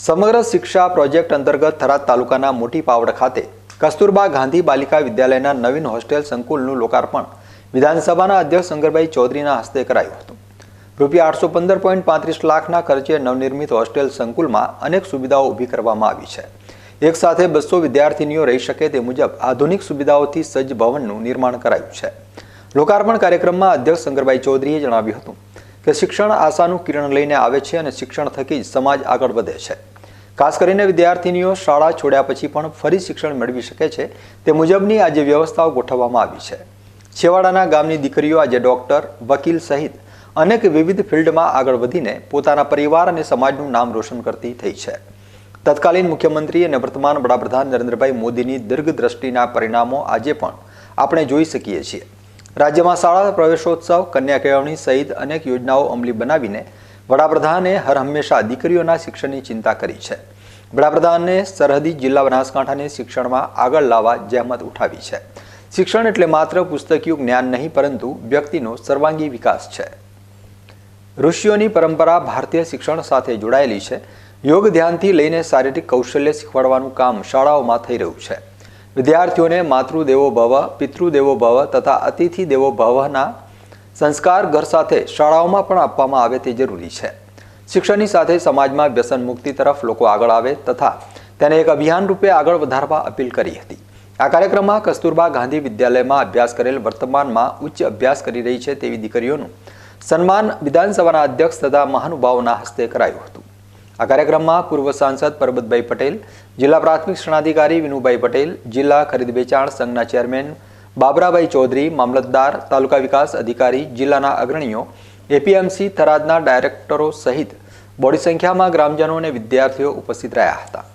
સમગ્ર શિક્ષા પ્રોજેક્ટ અંતર્ગત થરાદ તાલુકાના મોટી પાવડ ખાતે કસ્તુરબા ગાંધી બાલિકા વિદ્યાલયના નવીન હોસ્ટેલ સંકુલનું લોકાર્પણ વિધાનસભાના અધ્યક્ષ શંકરભાઈ ચૌધરીના હસ્તે કરાયું હતું। ₹815.35 લાખના ખર્ચે નવનિર્મિત હોસ્ટેલ સંકુલમાં અનેક સુવિધાઓ ઊભી કરવામાં આવી છે। એક સાથે 200 વિદ્યાર્થીનીઓ રહી શકે તે મુજબ આધુનિક સુવિધાઓથી સજ્જ ભવનનું નિર્માણ કરાયું છે। લોકાર્પણ કાર્યક્રમમાં અધ્યક્ષ શંકરભાઈ ચૌધરીએ જણાવ્યું હતું કે શિક્ષણ આશાનું કિરણ લઈને આવે છે અને શિક્ષણ થકી જ સમાજ આગળ વધે છે। ખાસ કરીને વિદ્યાર્થીનીઓ શાળા છોડ્યા પછી પણ ફરી શિક્ષણ મેળવી શકે છે તે મુજબની આજે વ્યવસ્થાઓ ગોઠવવામાં આવી છે। છેવાડાના ગામની દીકરીઓ આજે ડોક્ટર, વકીલ સહિત અનેક વિવિધ ફિલ્ડમાં આગળ વધીને પોતાના પરિવાર અને સમાજનું નામ રોશન કરતી થઈ છે। તત્કાલીન મુખ્યમંત્રી અને વર્તમાન વડાપ્રધાન નરેન્દ્રભાઈ મોદીની દીર્ઘદ્રષ્ટિના પરિણામો આજે પણ આપણે જોઈ શકીએ છીએ। રાજ્યમાં શાળા પ્રવેશોત્સવ, કન્યા કેળવણી સહિત અનેક યોજનાઓ અમલી બનાવીને વડાપ્રધાને હર હંમેશા દીકરીઓના શિક્ષણની ચિંતા કરી છે। વડાપ્રધાને સરહદી જિલ્લા બનાસકાંઠાને શિક્ષણમાં આગળ લાવવા જહેમત ઉઠાવી છે। શિક્ષણ એટલે માત્ર પુસ્તકીય જ્ઞાન નહીં, પરંતુ વ્યક્તિનો સર્વાંગી વિકાસ છે। ઋષિઓની પરંપરા ભારતીય શિક્ષણ સાથે જોડાયેલી છે। યોગ ધ્યાનથી લઈને શારીરિક કૌશલ્ય શીખવાડવાનું કામ શાળાઓમાં થઈ રહ્યું છે। વિદ્યાર્થીઓને માતૃદેવો ભવ, પિતૃદેવો ભવ તથા અતિથિ દેવો ભવના સંસ્કાર ઘર સાથે શાળાઓમાં પણ આપવામાં આવે તે જરૂરી છે। શિક્ષણની સાથે સમાજમાં વ્યસન મુક્તિ તરફ લોકો આગળ આવે તથા તેને એક અભિયાન રૂપે આગળ વધારવા અપીલ કરી હતી। આ કાર્યક્રમમાં કસ્તુરબા ગાંધી વિદ્યાલયમાં અભ્યાસ કરેલ, વર્તમાનમાં ઉચ્ચ અભ્યાસ કરી રહી છે તેવી દીકરીઓનું સન્માન વિધાનસભાના અધ્યક્ષ તથા મહાનુભાવોના હસ્તે કરાયું હતું। આ કાર્યક્રમમાં પૂર્વ સાંસદ પરબતભાઈ પટેલ, જિલ્લા પ્રાથમિક શિક્ષણાધિકારી વિનુભાઈ પટેલ, જિલ્લા ખરીદ વેચાણ સંઘના ચેરમેન બાબરાભાઈ ચૌધરી, મામલતદાર, તાલુકા વિકાસ અધિકારી, જિલ્લાના અગ્રણીઓ, એપીએમસી થરાદના ડાયરેક્ટરો સહિત બોડી સંખ્યામાં ગ્રામજનો અને વિદ્યાર્થીઓ ઉપસ્થિત રહ્યા હતા।